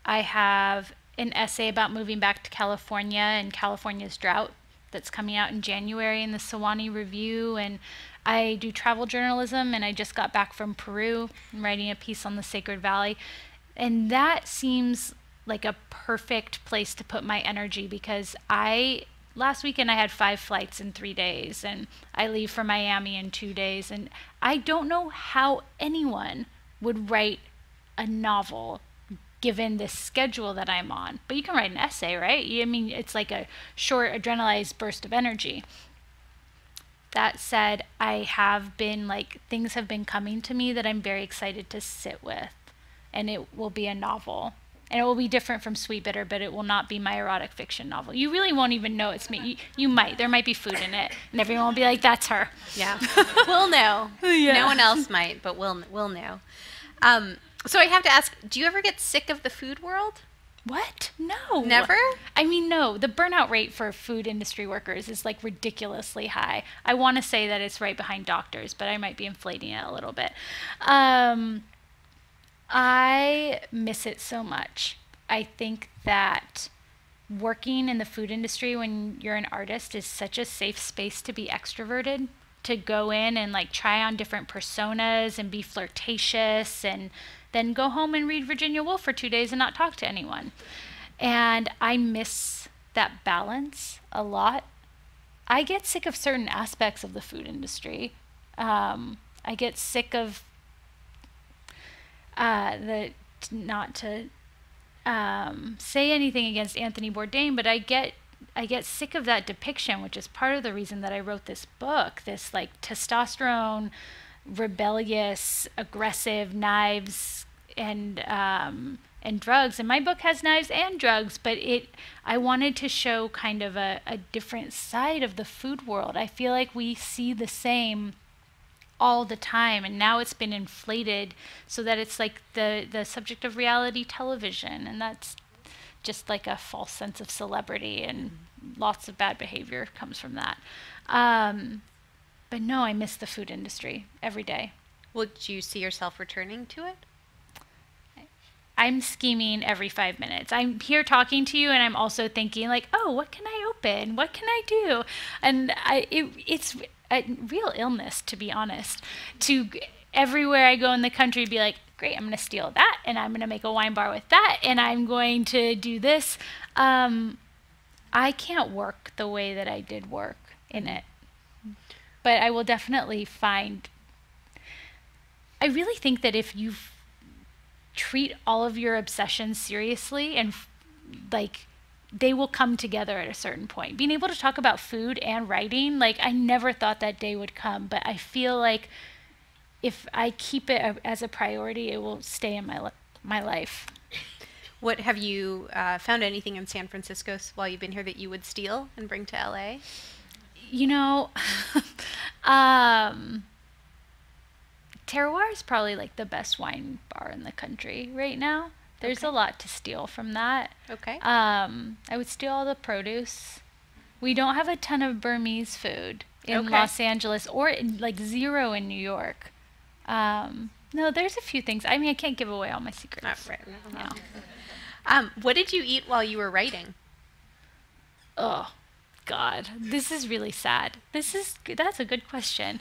have an essay about moving back to California and California's drought that's coming out in January in the Sewanee Review, and I do travel journalism, and I just got back from Peru. I'm writing a piece on the Sacred Valley, and that seems like a perfect place to put my energy because last weekend I had 5 flights in 3 days, and I leave for Miami in 2 days, and I don't know how anyone would write a novel given this schedule that I'm on. But you can write an essay, right? I mean, it's like a short adrenalized burst of energy. That said, things have been coming to me that I'm very excited to sit with, and it will be a novel. And it will be different from Sweetbitter, but it will not be my erotic fiction novel. You really won't even know it's me. You might. There might be food in it, and everyone will be like, that's her. Yeah. We'll know. Yeah. No one else might, but we'll know. So I have to ask, do you ever get sick of the food world? What? No. Never? I mean, no. The burnout rate for food industry workers is like ridiculously high. I want to say that it's right behind doctors, but I might be inflating it a little bit. I miss it so much. I think that working in the food industry when you're an artist is such a safe space to be extroverted, to go in and like try on different personas and be flirtatious and then go home and read Virginia Woolf for 2 days and not talk to anyone. And I miss that balance a lot. I get sick of certain aspects of the food industry. I get sick of not to say anything against Anthony Bourdain, but I get sick of that depiction, which is part of the reason that I wrote this book, this like testosterone, rebellious, aggressive, knives and drugs. And my book has knives and drugs, but I wanted to show kind of a different side of the food world. I feel like we see the same all the time, and now it's been inflated so that it's like the subject of reality television, and that's just like a false sense of celebrity, and lots of bad behavior comes from that. But no, I miss the food industry every day. Would you see yourself returning to it? I'm scheming every 5 minutes. I'm here talking to you, and I'm also thinking like, oh, what can I open? What can I do? And it's a real illness, to be honest, to everywhere I go in the country be like, great, I'm going to steal that, and I'm going to make a wine bar with that, and I'm going to do this. I can't work the way that I did work in it. But I will definitely I really think that if you treat all of your obsessions seriously and they will come together at a certain point. Being able to talk about food and writing, like I never thought that day would come, but I feel like if I keep it as a priority, it will stay in my life. What have you found anything in San Francisco while you've been here that you would steal and bring to LA? Terroir is probably like the best wine bar in the country right now. There's a lot to steal from that. Okay. I would steal all the produce. We don't have a ton of Burmese food in Okay. Los Angeles, or like zero in New York. No, there's a few things. I mean, I can't give away all my secrets. Right. No. What did you eat while you were writing? Oh, God, this is really sad. That's a good question.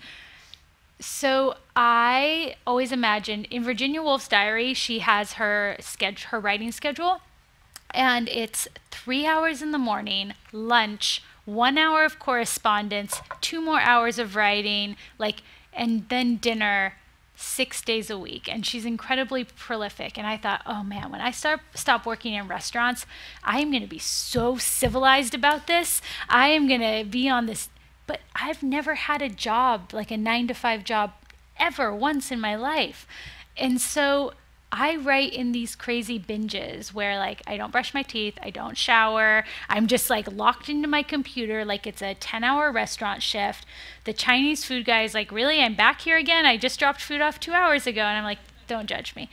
So I always imagined in Virginia Woolf's diary, she has her writing schedule, and it's 3 hours in the morning, lunch, 1 hour of correspondence, 2 more hours of writing, and then dinner 6 days a week. And she's incredibly prolific. And I thought, oh man, when I stop working in restaurants, I am going to be so civilized about this. I am going to be on this. But I've never had a job, like a 9-to-5 job, ever once in my life. And so I write in these crazy binges where I don't brush my teeth, I don't shower, I'm just locked into my computer like it's a 10-hour restaurant shift. The Chinese food guy is like, really, I'm back here again? I just dropped food off 2 hours ago. And I'm like, don't judge me.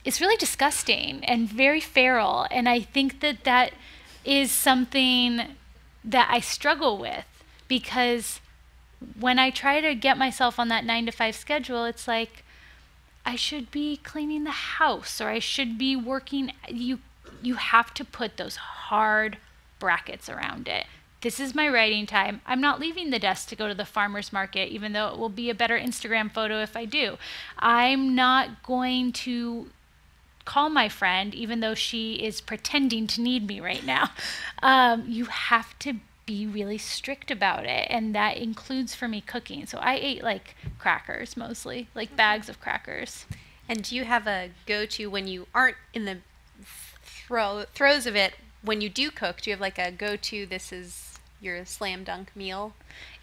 It's really disgusting and very feral. And I think that is something that I struggle with, because when I try to get myself on that 9-to-5 schedule, it's like, I should be cleaning the house, or I should be working. You have to put those hard brackets around it. This is my writing time. I'm not leaving the desk to go to the farmer's market, even though it will be a better Instagram photo if I do. I'm not going to call my friend, even though she is pretending to need me right now. You have to be really strict about it, and that includes for me cooking. So I ate crackers mostly, bags of crackers. And do you have a go-to when you aren't in the throes of it? When you do cook, do you have a go-to, this is your slam dunk meal?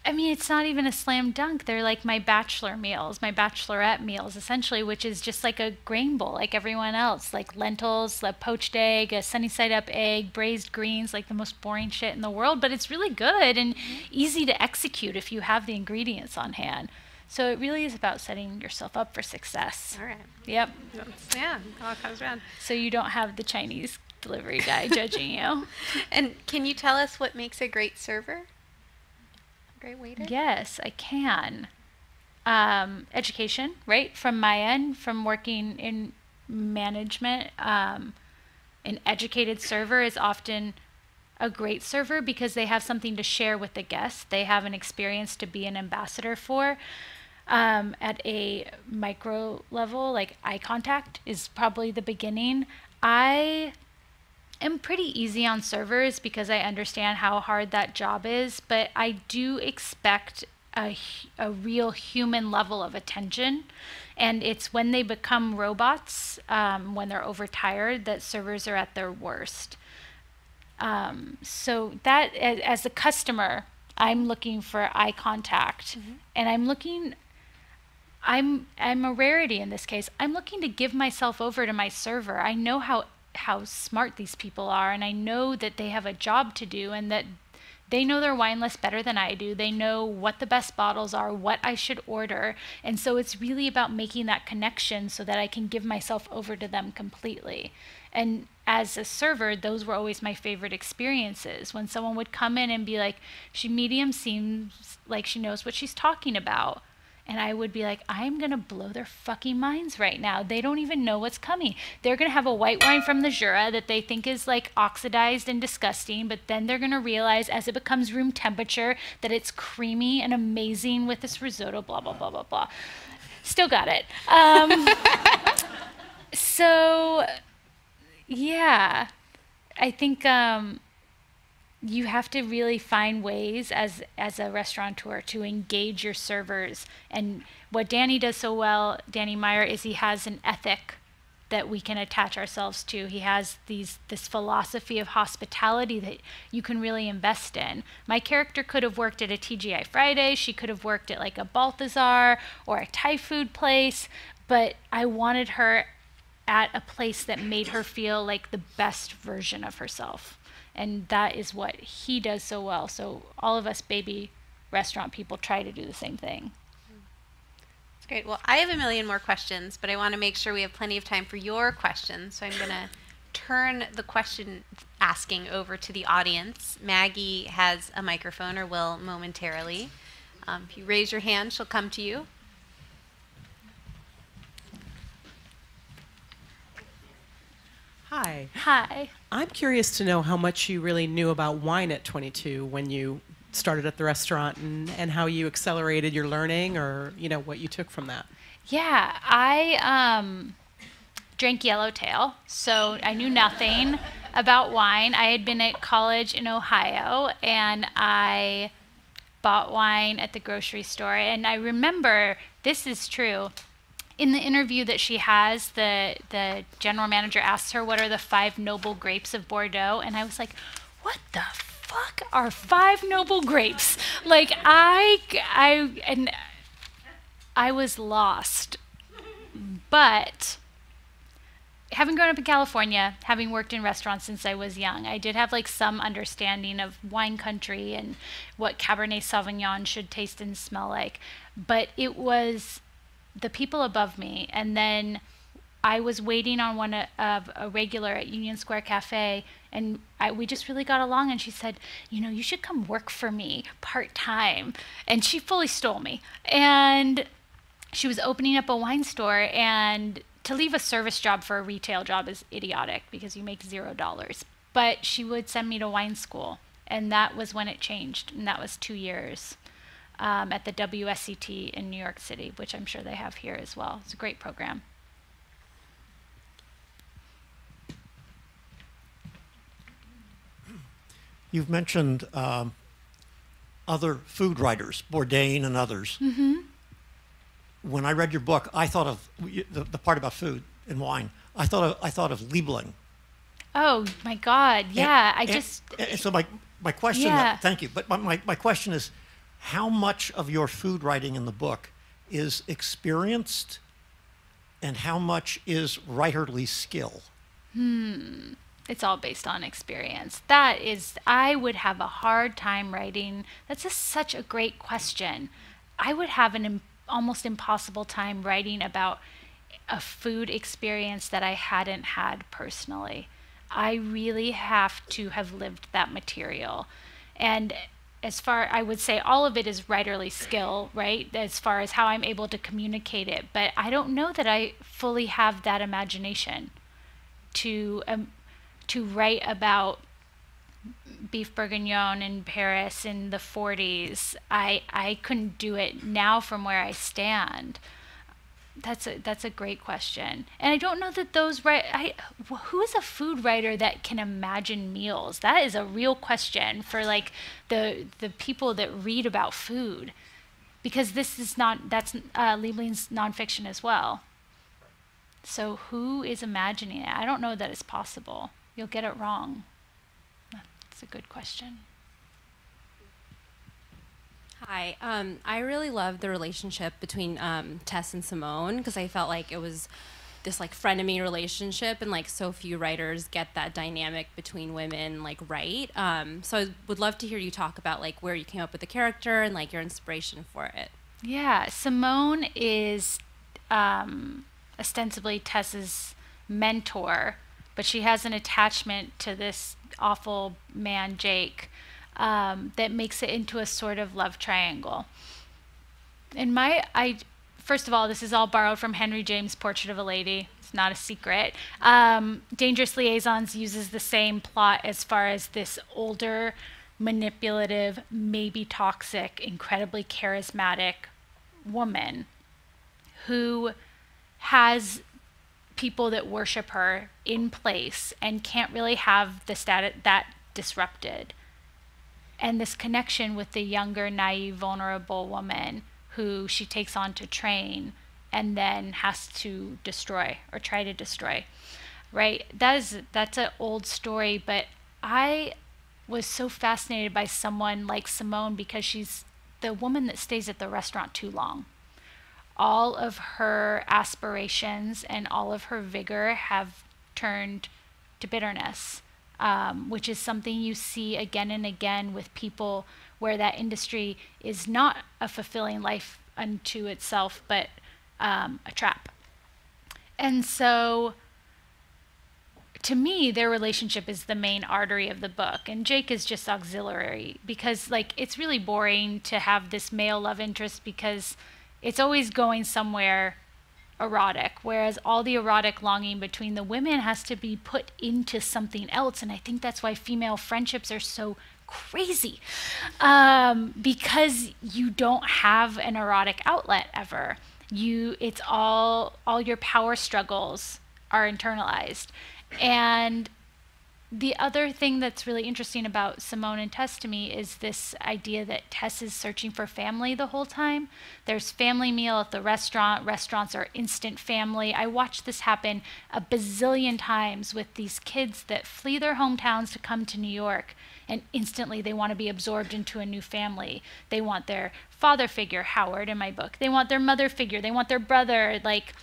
I mean, it's not even a slam dunk. They're my bachelor meals, my bachelorette meals, essentially, which is just a grain bowl like everyone else, lentils, a poached egg, a sunny side up egg, braised greens, the most boring shit in the world. But it's really good and easy to execute if you have the ingredients on hand. So it really is about setting yourself up for success. All right. Yep. Yeah, it all comes around. So you don't have the Chinese delivery guy judging you. And can you tell us what makes a great server? Great waiter? Yes, I can. Education, right? From my end, from working in management, an educated server is often a great server because they have something to share with the guests. They have an experience to be an ambassador for. At a micro level, eye contact is probably the beginning. I am pretty easy on servers because I understand how hard that job is, but I do expect a real human level of attention. And it's when they become robots, when they're overtired, that servers are at their worst. So that, as a customer, I'm looking for eye contact, and I'm a rarity in this case. I'm looking to give myself over to my server. I know how smart these people are, and I know that they have a job to do, and that they know their wine list better than I do. They know what the best bottles are, what I should order. And so it's really about making that connection so that I can give myself over to them completely. And as a server, those were always my favorite experiences. When someone would come in and be like, she medium seems like she knows what she's talking about. And I would be like, I'm going to blow their fucking minds right now. They don't even know what's coming. They're going to have a white wine from the Jura that they think is oxidized and disgusting, but then they're going to realize as it becomes room temperature that it's creamy and amazing with this risotto, blah, blah, blah, blah, blah. Still got it. So, yeah, I think you have to really find ways as a restaurateur to engage your servers. And what Danny does so well, Danny Meyer, is he has an ethic that we can attach ourselves to. He has this philosophy of hospitality that you can really invest in. My character could have worked at a TGI Friday. She could have worked at a Balthazar or a Thai food place, but I wanted her at a place that made her feel like the best version of herself. And that is what he does so well. So all of us baby restaurant people try to do the same thing. That's great. Well, I have a million more questions, but I want to make sure we have plenty of time for your questions. So I'm going to turn the question asking over to the audience. Maggie has a microphone, or will momentarily. If you raise your hand, she'll come to you. Hi. Hi. I'm curious to know how much you really knew about wine at 22 when you started at the restaurant, and how you accelerated your learning, or what you took from that. Yeah, I drank Yellowtail, so I knew nothing about wine. I had been at college in Ohio, and I bought wine at the grocery store. And I remember, this is true, in the interview that she has, the general manager asks her, what are the 5 noble grapes of Bordeaux? And I was like, what the fuck are 5 noble grapes? Like, I was lost. But having grown up in California, having worked in restaurants since I was young, I did have like some understanding of wine country and what Cabernet Sauvignon should taste and smell like. But it was the people above me, and then I was waiting on one of a regular at Union Square Cafe, and we just really got along, and she said, you should come work for me part-time. And she fully stole me. And she was opening up a wine store, and to leave a service job for a retail job is idiotic because you make $0. But she would send me to wine school, and that was when it changed, and that was 2 years. At the WSET in New York City, which I'm sure they have here as well. It's a great program. You've mentioned other food writers, Bourdain and others. Mm-hmm. When I read your book, I thought of the part about food and wine. I thought of Liebling. Oh my God! Yeah, and so my question. Yeah. Thank you. But my question is, how much of your food writing in the book is experienced, and how much is writerly skill? It's all based on experience. I would have a hard time writing. That's such a great question. I would have an almost impossible time writing about a food experience that I hadn't had personally. I really have to have lived that material. And I would say all of it is writerly skill, right? As far as how I'm able to communicate it. But I don't know that I fully have that imagination to write about beef bourguignon in Paris in the 40s. I couldn't do it now from where I stand. That's a great question, and I don't know that who is a food writer that can imagine meals? That is a real question for like the people that read about food, because that's Liebling's nonfiction as well. So who is imagining it? I don't know that it's possible. You'll get it wrong. That's a good question. Hi. I really loved the relationship between Tess and Simone, because I felt like it was this like frenemy relationship, and like so few writers get that dynamic between women like so I would love to hear you talk about like where you came up with the character and like your inspiration for it. Yeah, Simone is ostensibly Tess's mentor, but she has an attachment to this awful man, Jake, that makes it into a sort of love triangle. First of all, this is all borrowed from Henry James' Portrait of a Lady. It's not a secret. Dangerous Liaisons uses the same plot as far as this older, manipulative, maybe toxic, incredibly charismatic woman who has people that worship her in place and can't really have the status that disrupted. And this connection with the younger, naive, vulnerable woman who she takes on to train and then has to destroy or try to destroy, right? That's an old story, but I was so fascinated by someone like Simone because she's the woman that stays at the restaurant too long. All of her aspirations and all of her vigor have turned to bitterness. Which is something you see again and again with people where that industry is not a fulfilling life unto itself, but a trap. And so to me, their relationship is the main artery of the book, and Jake is just auxiliary, because like it's really boring to have this male love interest because it's always going somewhere erotic, whereas all the erotic longing between the women has to be put into something else. And I think that's why female friendships are so crazy, because you don't have an erotic outlet ever. It's all your power struggles are internalized. And the other thing that's really interesting about Simone and Tess to me is this idea that Tess is searching for family the whole time. There's family meal at the restaurant. Restaurants are instant family. I watched this happen a bazillion times with these kids that flee their hometowns to come to New York, and instantly they want to be absorbed into a new family. They want their father figure, Howard in my book. They want their mother figure. They want their brother, like,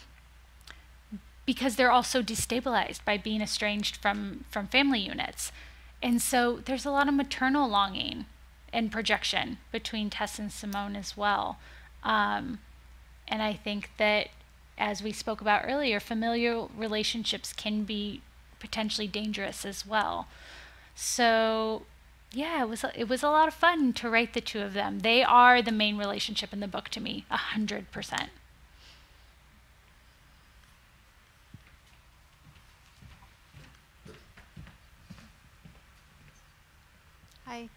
because they're also destabilized by being estranged from family units. And so there's a lot of maternal longing and projection between Tess and Simone as well. And I think that, as we spoke about earlier, familial relationships can be potentially dangerous as well. So yeah, it was a lot of fun to write the two of them. They are the main relationship in the book to me, 100%. Hi.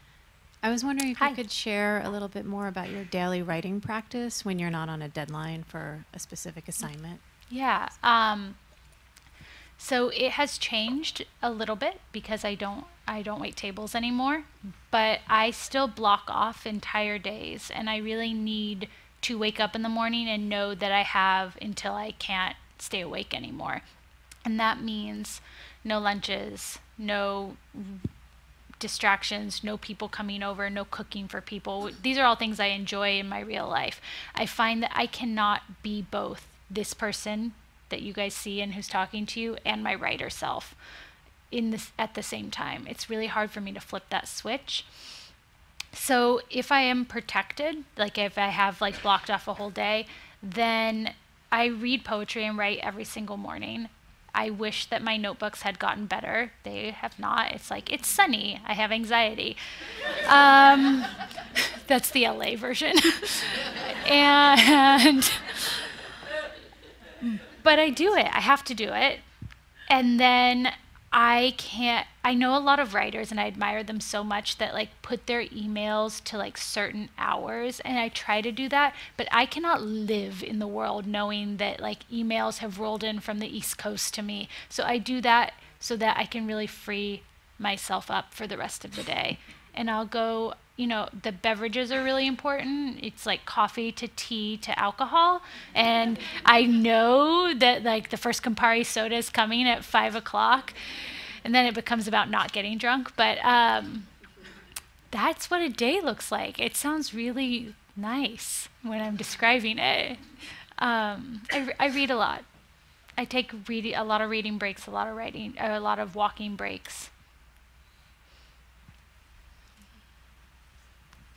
I was wondering if Hi. you could share a little bit more about your daily writing practice when you're not on a deadline for a specific assignment. Yeah. So it has changed a little bit because I don't wait tables anymore, but I still block off entire days, and I really need to wake up in the morning and know that I have until I can't stay awake anymore. And that means no lunches, no distractions, no people coming over, no cooking for people. These are all things I enjoy in my real life. I find that I cannot be both this person that you guys see and who's talking to you and my writer self at the same time. It's really hard for me to flip that switch. So if I am protected, like if I have like blocked off a whole day, then I read poetry and write every single morning. I wish that my notebooks had gotten better. They have not. It's like, it's sunny. I have anxiety. That's the LA version. But I do it. I have to do it. And then I know a lot of writers, and I admire them so much, that like put their emails to like certain hours, and I try to do that, but I cannot live in the world knowing that like emails have rolled in from the East Coast to me. So I do that so that I can really free myself up for the rest of the day. And I'll go, the beverages are really important. It's like coffee to tea to alcohol. And I know that like the first Campari soda is coming at 5 o'clock. And then it becomes about not getting drunk. But that's what a day looks like. It sounds really nice when I'm describing it. I read a lot. I take a lot of reading breaks, a lot of writing, a lot of walking breaks.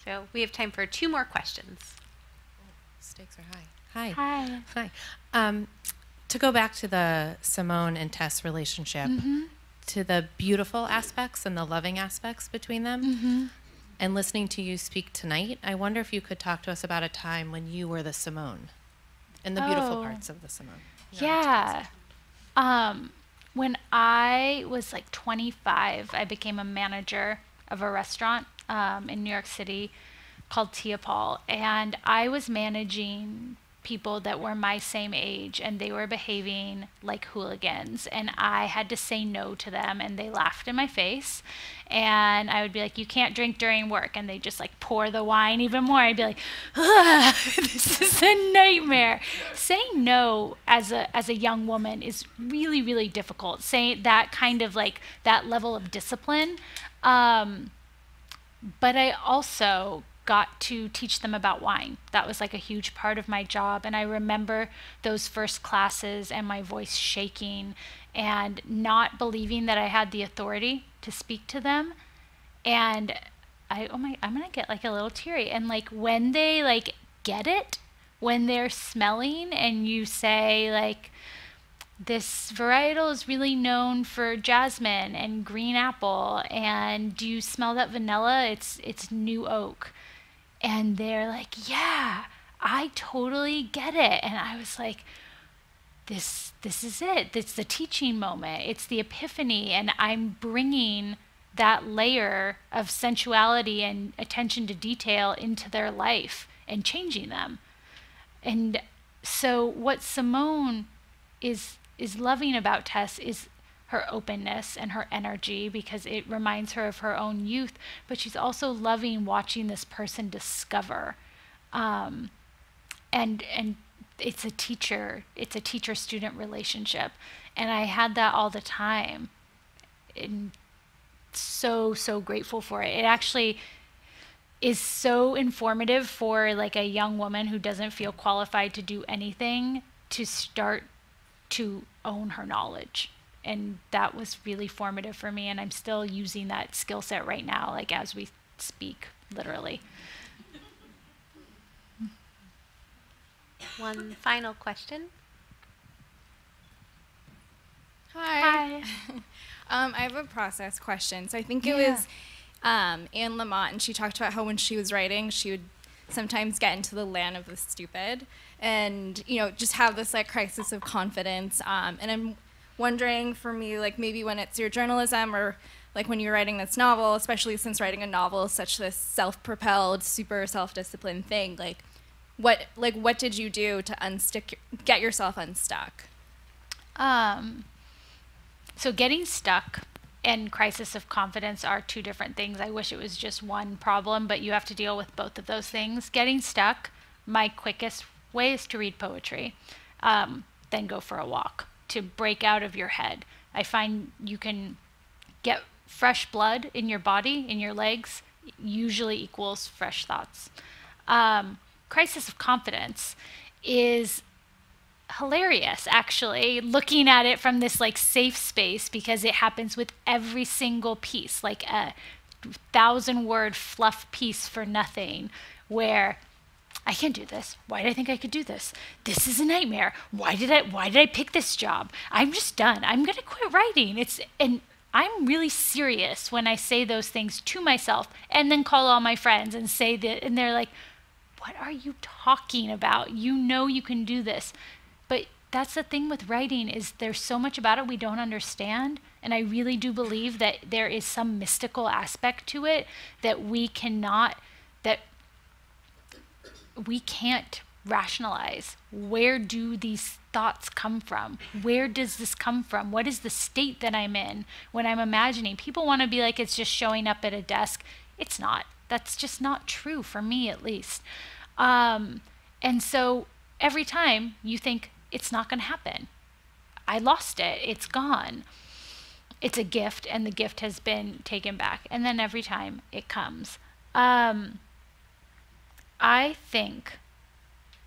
So we have time for 2 more questions. Stakes are high. Hi. Hi. To go back to the Simone and Tess relationship, to the beautiful aspects and the loving aspects between them, and listening to you speak tonight, I wonder if you could talk to us about a time when you were the Simone and the beautiful parts of the Simone. Yeah. When I was like 25, I became a manager of a restaurant in New York City called Tia Paul, and I was managing people that were my same age, and they were behaving like hooligans, and I had to say no to them, and they laughed in my face, and I would be like, you can't drink during work, and they just like pour the wine even more. I'd be like, this is a nightmare. Saying no as a young woman is really, really difficult. Saying that kind of like that level of discipline. But I also got to teach them about wine. That was like a huge part of my job. And I remember those first classes and my voice shaking and not believing that I had the authority to speak to them. And I'm gonna get like a little teary. And like when they like get it, when they're smelling and you say like, this varietal is really known for jasmine and green apple, and do you smell that vanilla? It's new oak. And they're like, yeah, I totally get it. And I was like, this is it. It's the teaching moment. It's the epiphany. And I'm bringing that layer of sensuality and attention to detail into their life and changing them. And so what Simone is loving about Tess is her openness and her energy, because it reminds her of her own youth, but she's also loving watching this person discover. And it's a teacher-student relationship. And I had that all the time. And so grateful for it. It actually is so informative for like a young woman who doesn't feel qualified to do anything to start to own her knowledge. And that was really formative for me, and I'm still using that skill set right now, like as we speak, literally. One final question. Hi. I have a process question. So I think it was Anne Lamott, and she talked about how when she was writing, she would sometimes get into the land of the stupid and, you know, just have this like crisis of confidence. And I'm wondering for me, like maybe when it's your journalism or like when you're writing this novel, especially since writing a novel is such this self-propelled, super self-disciplined thing, what did you do to get yourself unstuck? So getting stuck and crisis of confidence are two different things. I wish it was just one problem, but you have to deal with both of those things. Getting stuck, my quickest way is to read poetry, then go for a walk to break out of your head. I find you can get fresh blood in your body, in your legs, usually equals fresh thoughts. Crisis of confidence is hilarious, actually, looking at it from this like safe space, because it happens with every single piece, like a 1,000-word fluff piece for nothing, where I can't do this. Why did I think I could do this? This is a nightmare. Why did I pick this job? I'm just done. I'm gonna quit writing. And I'm really serious when I say those things to myself, and then call all my friends and say that, and they're like, what are you talking about? You know you can do this. But that's the thing with writing, is there's so much about it we don't understand. And I really do believe that there is some mystical aspect to it that we can't rationalize. Where do these thoughts come from? Where does this come from? What is the state that I'm in when I'm imagining? People want to be like, it's just showing up at a desk. It's not. That's just not true, for me at least. And so every time you think, it's not going to happen. I lost it. It's gone. It's a gift, and the gift has been taken back. And then every time it comes. I think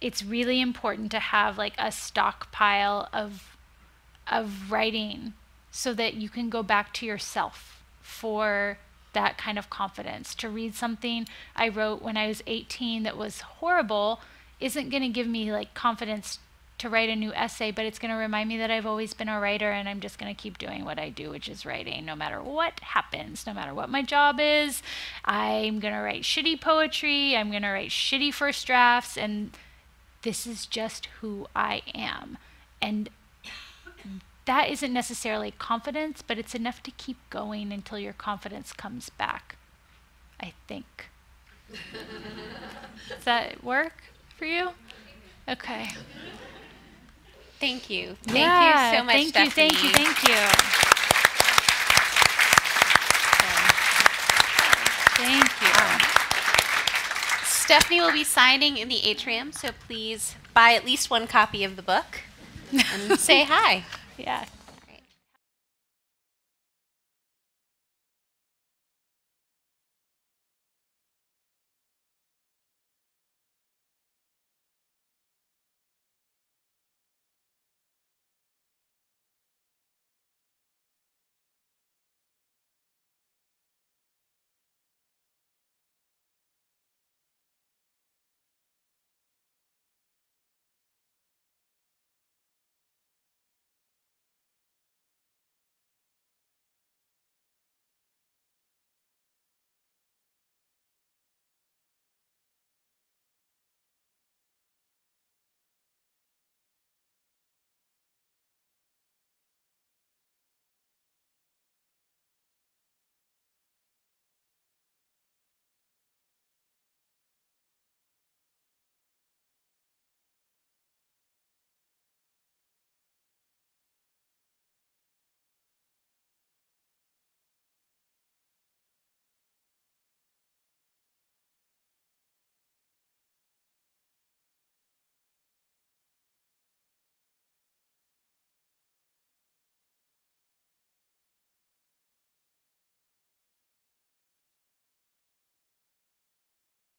it's really important to have like a stockpile of writing so that you can go back to yourself for that kind of confidence. To read something I wrote when I was 18 that was horrible isn't going to give me like confidence to write a new essay, but it's going to remind me that I've always been a writer, and I'm just going to keep doing what I do, which is writing, no matter what happens, no matter what my job is. I'm going to write shitty poetry. I'm going to write shitty first drafts, and this is just who I am. And that isn't necessarily confidence, but it's enough to keep going until your confidence comes back, I think. Does that work for you? Okay. Thank you. Thank you so much, Stephanie. Thank you. Thank you. Stephanie will be signing in the atrium, so please buy at least one copy of the book and say hi. Yeah.